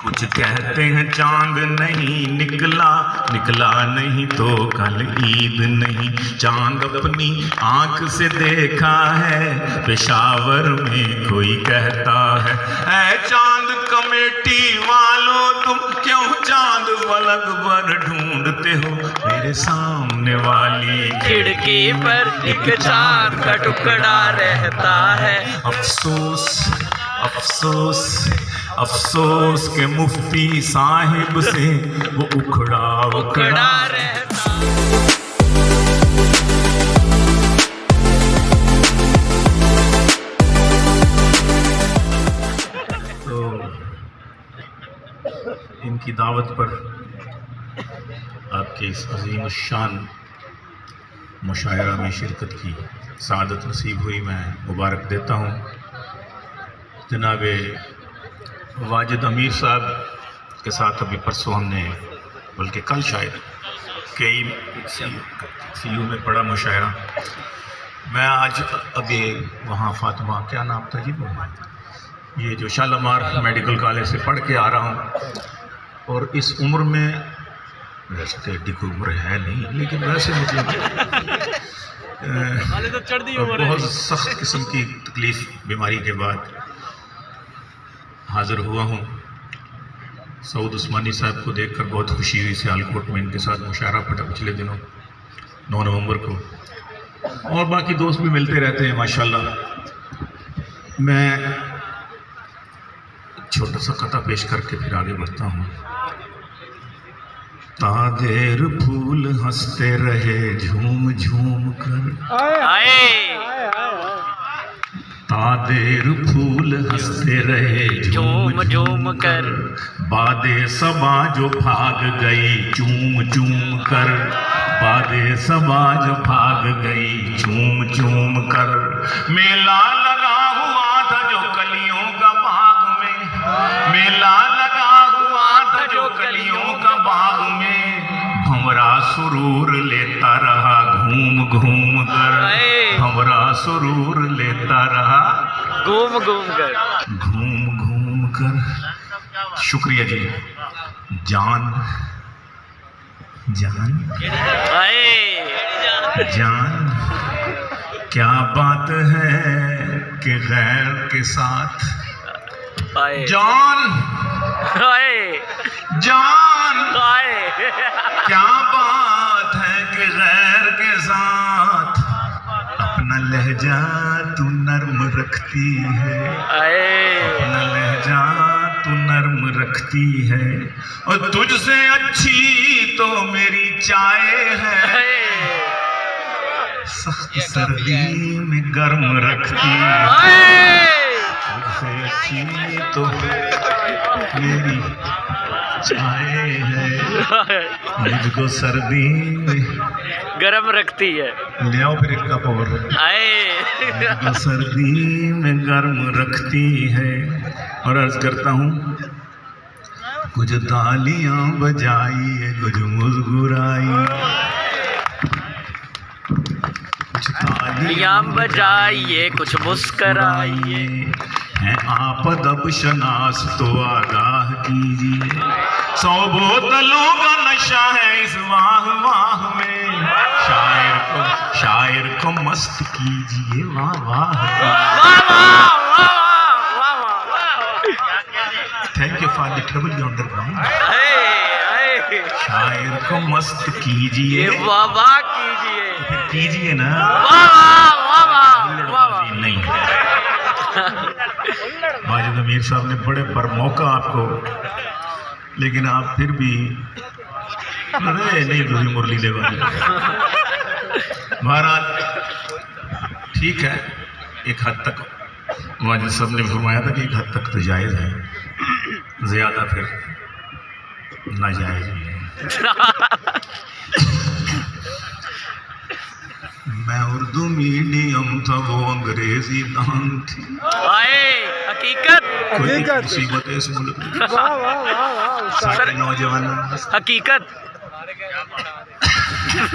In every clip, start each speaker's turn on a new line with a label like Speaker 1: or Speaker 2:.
Speaker 1: कुछ कहते हैं चांद नहीं निकला, निकला नहीं तो कल ईद नहीं। चांद अपनी आंख से देखा है, पेशावर में कोई कहता है। ऐ चांद कमेटी वालों तुम क्यों चांद फलक पर ढूंढते हो? मेरे सामने वाली
Speaker 2: खिड़की पर एक चांद का टुकड़ा रहता है।
Speaker 1: अफसोस अफसोस अफसोस के मुफ्ती साहिब से वो उखड़ा
Speaker 2: रहता।
Speaker 1: तो इनकी दावत पर आपके इस अजीम शान मुशायरा में शिरकत की सआदत नसीब हुई, मैं मुबारक देता हूँ। जनाब वाजिद अमीर साहब के साथ अभी परसों हमने, बल्कि कल शायद कई CU में पढ़ा मुशायरा। मैं आज अभी वहाँ फातिमा, क्या नाम था जी, ये जो शालामार मेडिकल कॉलेज से पढ़ के आ रहा हूँ। और इस उम्र में, वैसे तो एडी कोई उम्र है नहीं, लेकिन वैसे मतलब बहुत सख्त किस्म की तकलीफ बीमारी के बाद हाज़िर हुआ हूँ। सऊद उस्मानी साहब को देखकर बहुत खुशी हुई। सियालकोट में इनके साथ मुशायरा पढ़ा पिछले दिनों 9 नवंबर को, और बाकी दोस्त भी मिलते रहते हैं माशाल्लाह। मैं छोटा सा कथा पेश करके फिर आगे बढ़ता हूँ। तादेर फूल हंसते रहे झूम झूम कर, तादेर फूल हंसते रहे झूम झूम कर। बादे सबा जो भाग गई चूम चूम कर, बादे सबा जो भाग गई चूम चूम कर। मेला लगा हुआ था जो कलियों का बाग में, मेला लगा हुआ था जो कलियों का बाग में। भंवरा सुरूर लेता रहा घूम घूम कर, भंवरा सुरूर लेता रहा
Speaker 2: घूम घूम कर,
Speaker 1: घूम घूम कर। शुक्रिया जी। जान जान जान क्या बात है कि गैर के साथ, जान जान क्या बात है कि गैर के साथ अपना लहजा तू नर्म रखती है, अपना लहजा तू नर्म रखती है। और तुझसे अच्छी तो मेरी चाय है, सख्त सर्दी में गर्म रखती है। तुझसे अच्छी तो मेरी चाय है, मुझको सर्दी में
Speaker 2: गरम रखती है।
Speaker 1: ले आओ फिर एक कप और। मुझको सर्दी में गर्म रखती है। और अर्ज करता हूँ, कुछ तालियां बजाइए, कुछ मुस्कुराइए, कुछ
Speaker 2: तालियां बजाइए, कुछ मुस्कुराइए।
Speaker 1: हैं आप अदब शनास तो आगाह कीजिए। 100 बोतलों का नशा है इस वाह वाह में, शायर को मस्त कीजिए। वाह वाह thank you for the trouble you underground. शायर को मस्त कीजिए,
Speaker 2: वाह वाह कीजिए,
Speaker 1: फिर कीजिए ना, नहीं। वाजिद अमीर साहब ने बड़े पर मौका आपको, लेकिन आप फिर भी अरे नहीं दूसरी मुरली ले वाली। महाराज ठीक है, एक हद तक वाजिद साहब ने फरमाया था कि एक हद तक तो जायज़ है, ज़्यादा फिर नाजायज़ है। मैं उर्दू मीडियम था, वो अंग्रेजी दान थी।
Speaker 2: हकीकत
Speaker 1: कोई मुसीबत है इस मुल्क में, सारे नौजवान।
Speaker 2: हकीकत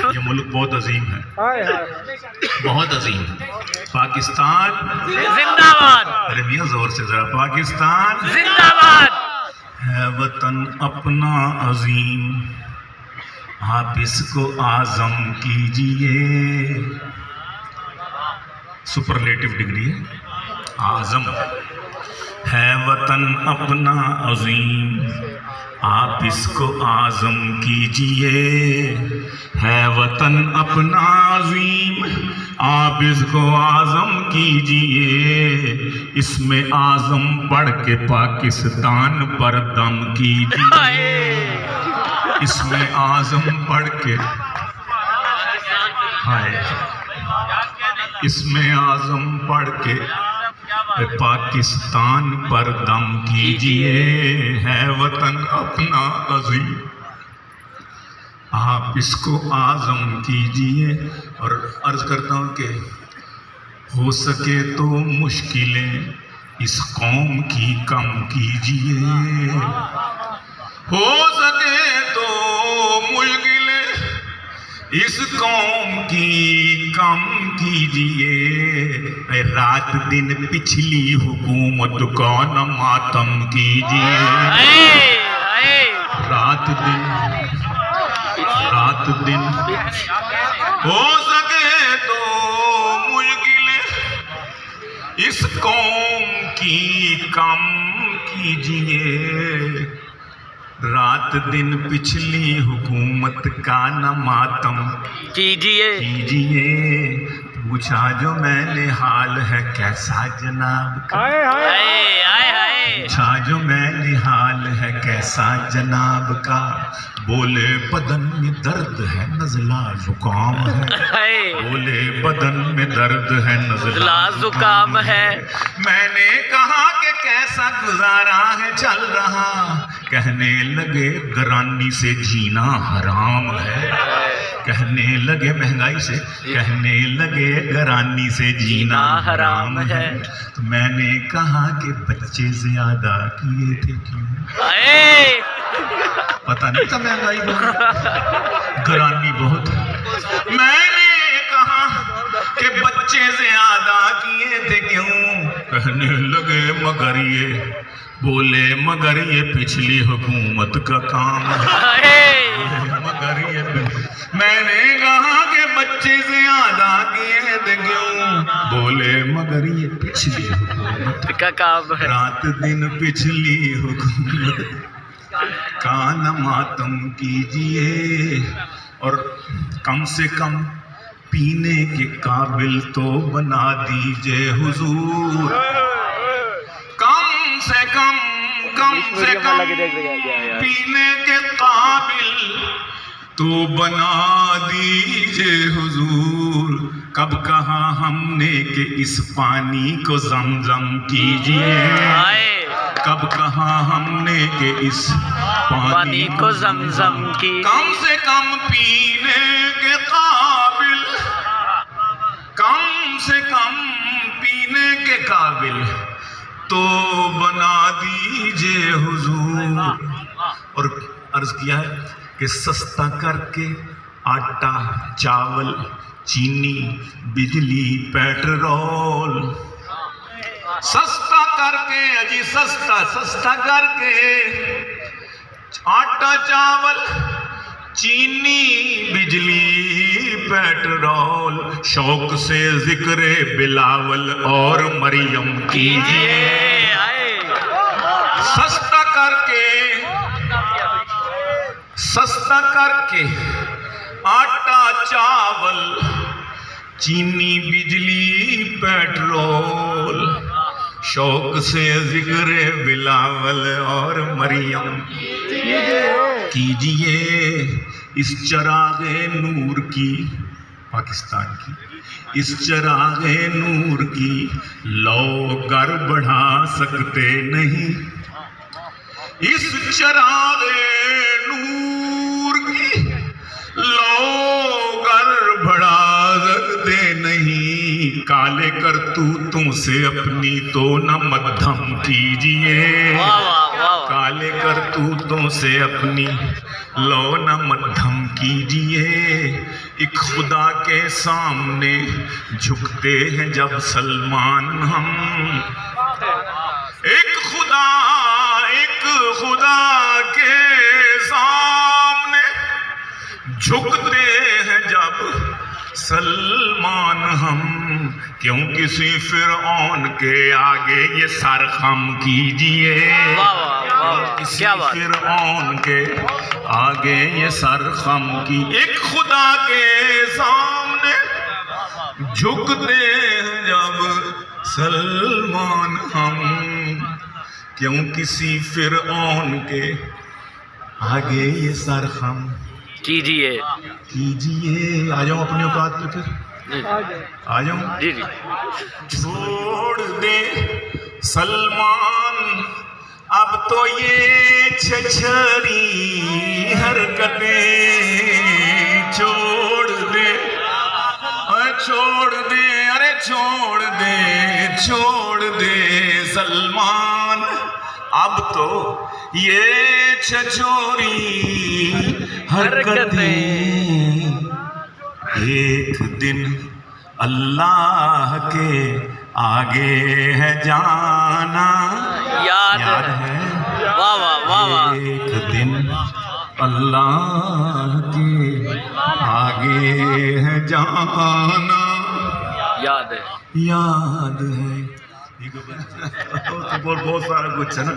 Speaker 1: ये मुल्क बहुत अजीम है, बहुत अजीम है। पाकिस्तान
Speaker 2: जिंदाबाद।
Speaker 1: अरे मियाँ जोर से जरा, पाकिस्तान
Speaker 2: जिंदाबाद।
Speaker 1: है वतन अपना अजीम, आप इसको आज़म कीजिए। सुपरलेटिव डिग्री है, आज़म है वतन अपना अजीम, आप इसको आज़म कीजिए। है वतन अपना अजीम, आप इसको आज़म कीजिए। इसमें आज़म पढ़ के पाकिस्तान पर दम कीजिए। इसमें आज़म पढ़ के, हाय, इसमें आज़म पढ़ के पाकिस्तान पर दम कीजिए। है वतन अपना अजीम, आप इसको आज़म कीजिए। और अर्ज करता हूँ कि हो सके तो मुश्किलें इस कौम की कम कीजिए। हो सके तो मुश्किलें इस कौम की कम कीजिए। रात दिन पिछली हुकूमत का न मातम कीजिए। रात दिन हो सके तो मुश्किलें इस कौम की कम कीजिए। रात दिन पिछली हुकूमत का न मातम कीजिए। पूछा जो मैंने हाल है कैसा जनाब का, पूछा जो मैंने हाल है कैसा जनाब का। बोले बदन में दर्द है नज़ला जुकाम है। बोले बदन में दर्द है नज़ला जुकाम है। मैंने कहा कि कैसा गुजारा है चल रहा, कहने लगे गरानी से जीना हराम है। कहने लगे महंगाई से, कहने लगे गरानी से जीना हराम है। तो मैंने कहा कि बच्चे ज्यादा किए थे क्यों, पता नहीं था महंगाई बहुत, गरानी बहुत। मैंने कहा कि बच्चे ज्यादा किए थे क्यों, कहने लगे मगर ये, बोले मगर ये पिछली हुकूमत का काम है। मगर ये, मैंने कहा कि बच्चे ज्यादा किए थे क्यों, बोले मगर ये पिछली हुकूमत का काम है। रात दिन पिछली हुकूमत का न मातम कीजिए। और कम से कम पीने के काबिल तो बना दीजिए हुजूर। कम से कम पीने के काबिल तो बना दीजिए हुजूर। कब कहा हमने कि इस पानी को जमजम कीजिए, कब कहा हमने कि इस पानी को जमजम की। कम से कम पीने के काबिल, कम से कम पीने के काबिल तो बना दीजिए हुजूर। और अर्ज किया है कि सस्ता करके आटा चावल चीनी बिजली पेट्रोल, सस्ता करके अजी सस्ता करके आटा चावल चीनी बिजली पेट्रोल। शौक से जिक्र बिलावल और मरियम कीजिए। सस्ता करके आटा चावल चीनी बिजली पेट्रोल। शौक से जिक्र बिलावल और मरियम कीजिए। इस चरागे नूर की, पाकिस्तान की इस चरागे नूर की लौ गर बढ़ा सकते नहीं। इस चरागे नूर की लौ गर बढ़ा सकते नहीं। काले करतूतों से अपनी तो न मध्यम कीजिए। काले करतूतों से अपनी लो न मध्यम कीजिए। एक खुदा के सामने झुकते हैं जब सलमान हम। एक खुदा झुकते हैं जब सलमान हम, क्यों किसी फिरौन के आगे ये सर खम कीजिए।
Speaker 2: वाह वाह वाह,
Speaker 1: किसी
Speaker 2: क्या बात।
Speaker 1: फिरौन के आगे ये सर खम की, एक खुदा के सामने झुकते हैं जब सलमान हम, क्यों किसी फिरौन के आगे ये सर खम
Speaker 2: कीजिए।
Speaker 1: कीजिए। आ जाओ अपनी औकात पे फिर,
Speaker 2: जी
Speaker 1: आ जाओ।
Speaker 2: जी जी।
Speaker 1: छोड़ दे सलमान अब तो ये छछरी हरकतें, छोड़ दे, अरे छोड़ दे, अरे छोड़ दे, छोड़ दे सलमान अब तो ये छछोरी हरकतें। एक दिन अल्लाह के आगे है जाना,
Speaker 2: याद
Speaker 1: है।
Speaker 2: वाह वाह वाह वाह।
Speaker 1: एक दिन अल्लाह के आगे है जाना,
Speaker 2: याद है।
Speaker 1: याद है। तो बहुत सारा कुछ है ना।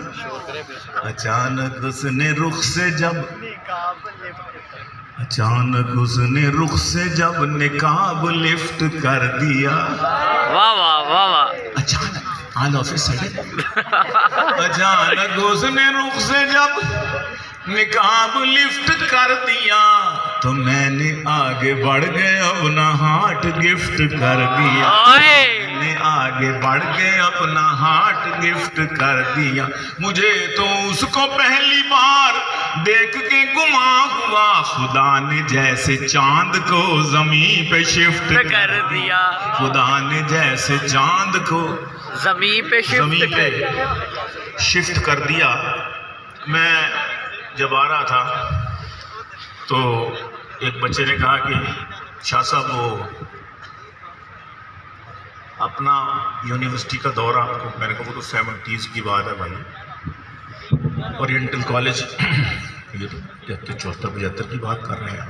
Speaker 1: अचानक उसने रुख से जब, अचानक उसने रुख से जब निकाब लिफ्ट कर दिया।
Speaker 2: वाह वाह वाह वाह।
Speaker 1: अचानक ऑल ऑफ ए सडन, अचानक उसने रुख से जब निकाब लिफ्ट कर दिया, तो मैंने आगे बढ़ गए अपना हार्ट गिफ्ट कर दिया। मैंने आगे बढ़ गए अपना हार्ट गिफ्ट कर दिया। मुझे तो उसको पहली बार देख के गुमा हुआ, खुदा ने जैसे चांद को जमीन पे शिफ्ट
Speaker 2: कर दिया।
Speaker 1: खुदा ने जैसे चांद को
Speaker 2: जमीन पे
Speaker 1: शिफ्ट कर दिया। मैं जब आ रहा था तो एक बच्चे ने कहा कि शाह साहब वो अपना यूनिवर्सिटी का दौरा आपको, मैंने कहा वो तो 70s की बात है भाई, ओरिएंटल कॉलेज ये तो 73-74 की बात कर रहे हैं।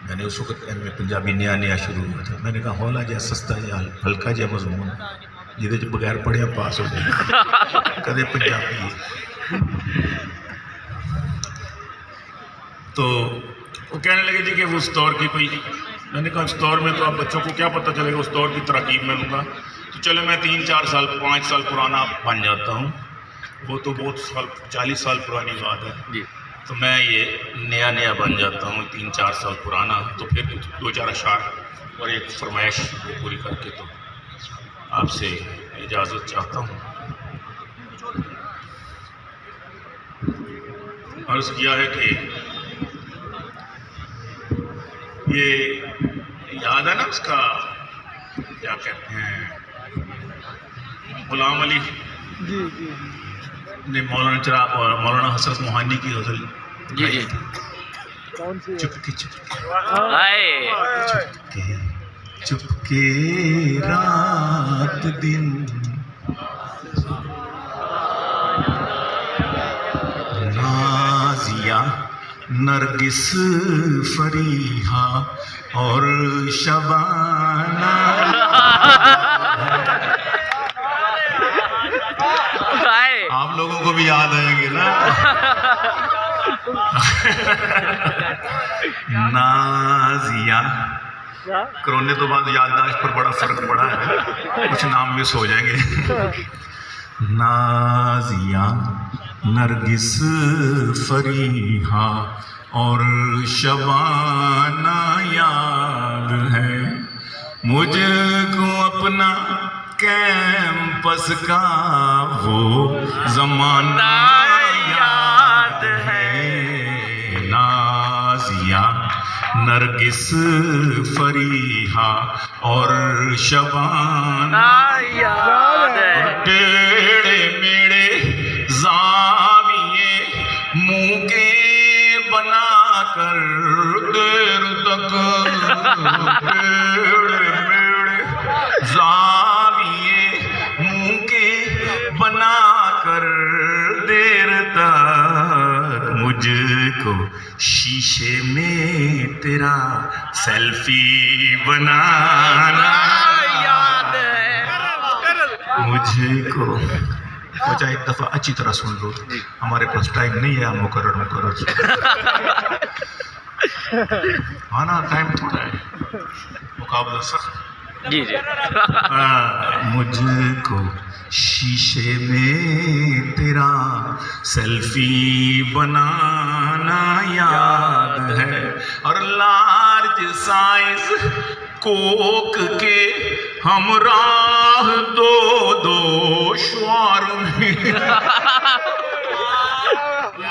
Speaker 1: मैंने उस वक्त में पंजाबी नया शुरू हुआ था। मैंने कहा हौला जहा सस्ता जहा हल्का जहा मजमून जिहदे बगैर पढ़िया पास हो गए कदे पंजाबी। तो वो कहने लगे जी कि उस दौर की कोई, मैंने कहा उस दौर में तो आप बच्चों को क्या पता चलेगा, उस दौर की तरकीब में लूँगा। तो चलो मैं 3-4 साल 5 साल पुराना बन जाता हूँ, वो तो बहुत साल 40 साल पुरानी बात है
Speaker 2: जी।
Speaker 1: तो मैं ये नया बन जाता हूँ 3-4 साल पुराना। तो फिर 2-4 अशार और एक फरमाइश पूरी करके तो आपसे इजाज़त चाहता हूँ। अर्ज़ किया है कि ये याद है ना उसका क्या कहते हैं, गुलाम अली ने मौलाना हसरत मोहानी की गज़ल
Speaker 2: जी जी।
Speaker 1: चुपके चुपके रात दिन नाजिया नरगिस फरीहा और शबाना। आप लोगों को भी याद आएंगे ना। नाजिया, कोरोना तो बाद याददाश्त पर बड़ा फर्क पड़ा है, कुछ नाम मिस हो जाएंगे। नाजिया नरगिस फरीहा और शबाना याद है मुझको अपना कैंपस का वो ज़माना याद है। नाजिया नरगिस फरीहा और शबाना
Speaker 2: याद है।
Speaker 1: टेढ़े मेढ़े ज़ाविये मुँह के बनाकर देर तक, टेढ़े मेढ़े ज़ाविये मुँह के बनाकर देर तक मुझको शीशे में तेरा सेल्फी बनाना
Speaker 2: याद है।
Speaker 1: मुझको बचा एक दफा अच्छी तरह सुन लो, हमारे पास टाइम नहीं है मुकर्रर हाँ ना, टाइम थोड़ा है, मुकाबला सख्त।
Speaker 2: जी जी।
Speaker 1: मुझको शीशे में तेरा सेल्फी बनाना याद है, और लार्ज साइज कोक के हमराह दो दो श्वार में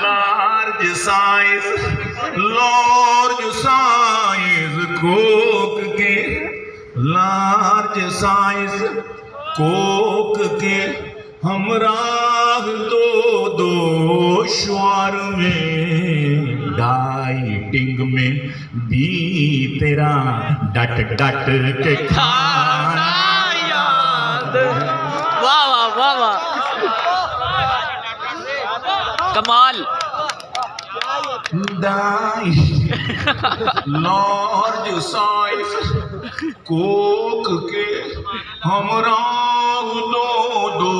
Speaker 1: लार्ज साइज कोक के लार्ज साइज कोक के हमराह दो दो श्वार में, डाइटिंग में भी तेरा डट डट के खाना
Speaker 2: याद। वाह वाह वाह वाह, कमाल।
Speaker 1: लार्ज साइज कोक के हमराह दो दो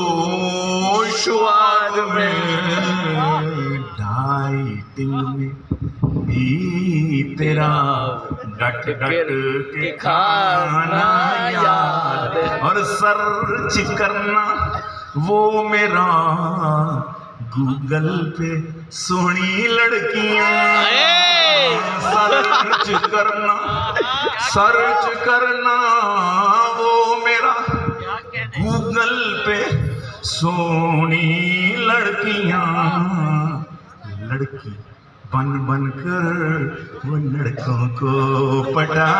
Speaker 1: श्वार में, डाइटिंग में भी तेरा डट डट के खाना याद, और सर्च करना वो मेरा गूगल पे सोहनी लड़कियां, सर्च करना वो मेरा गूगल पे सोहनी लड़कियां, लड़की बन बन कर वो लड़कों को पटा,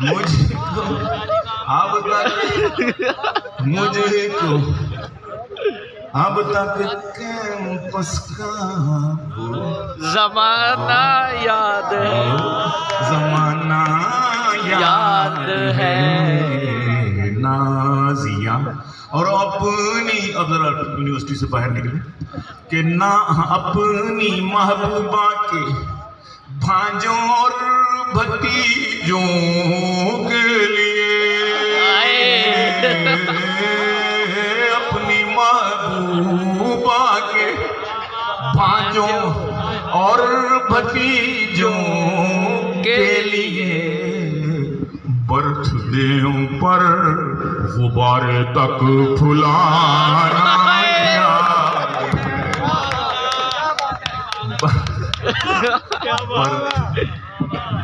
Speaker 1: मुझको अब तक कैंपस का
Speaker 2: जमाना याद है,
Speaker 1: जमाना याद है नाजिया, और अपनी अगर यूनिवर्सिटी से बाहर निकले कि ना अपनी महबूबा के भांजों और भतीजों के लिए, अपनी महबूबा के भांजों और भतीजों के लिए, बर्थडे पर गुब्बारे तक फुलाना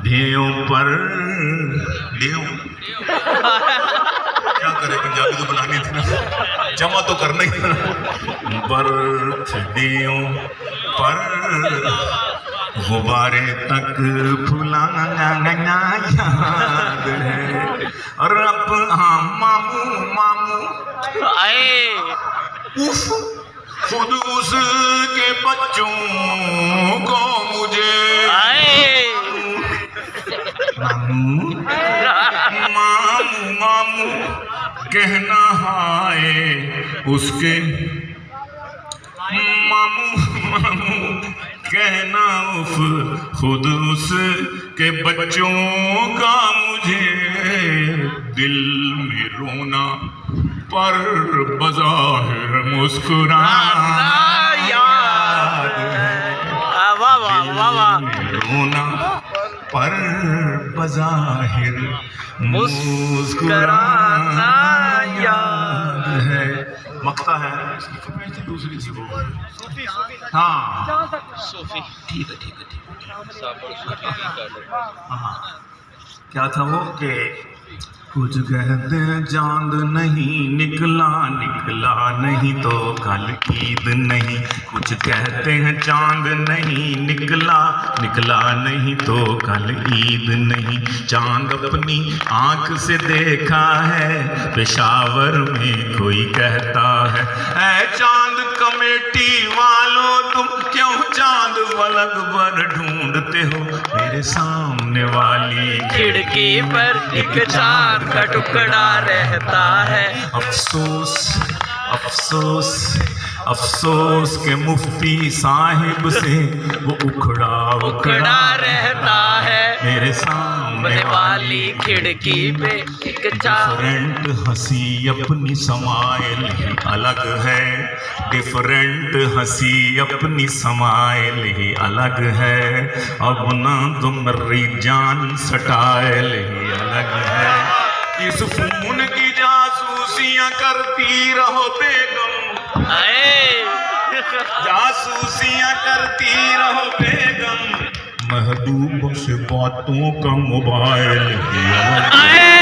Speaker 1: देव पर देव क्या करे, पंजाबी तो बनानी थी ना, जमा तो करना ही था। बर्थडे पर गुब्बारे तक फुलाना याद है, और अब हाँ मामू
Speaker 2: आए
Speaker 1: उफ, खुद उसके बच्चों को मुझे मामू कहना हाय उसके, मामू कहना उफ, खुद उसके बच्चों का मुझे दिल में रोना पर बज़ाहिर मुस्कुराना याद है,
Speaker 2: वाह वाह वाह वाह,
Speaker 1: रोना पर बज़ाहिर मुस्कुराना याद है। मक्ता है दूसरी थी वो, हाँ ठीक है हाँ, क्या था वो कि कुछ कहते हैं चांद नहीं निकला, निकला नहीं तो कल ईद नहीं, कुछ कहते हैं चांद नहीं निकला, निकला नहीं तो कल ईद नहीं, चांद अपनी आंख से देखा है पेशावर में कोई कहता है, ऐ चांद कमेटी वालों तुम क्यों चांद फलक पर ढूंढते हो, मेरे सामने वाली
Speaker 2: खिड़की पर एक चांद का टुकड़ा रहता है,
Speaker 1: अफसोस अफसोस अफसोस के मुफ्ती साहिब से वो उखड़ा
Speaker 2: रहता है
Speaker 1: मेरे सामने
Speaker 2: वाली खिड़की पे एक चार
Speaker 1: डिफरेंट हंसी अपनी समाइल ही अलग है, डिफरेंट हंसी अपनी समाइल ही अलग है, अब ना तुम्हारी जान स्टाइल ही अलग है। इस खून की जासूसियां करती रहो बेगम, जासूसियां करती रहो बेगम, महबूब से बातों का मोबाइल ही अलग है।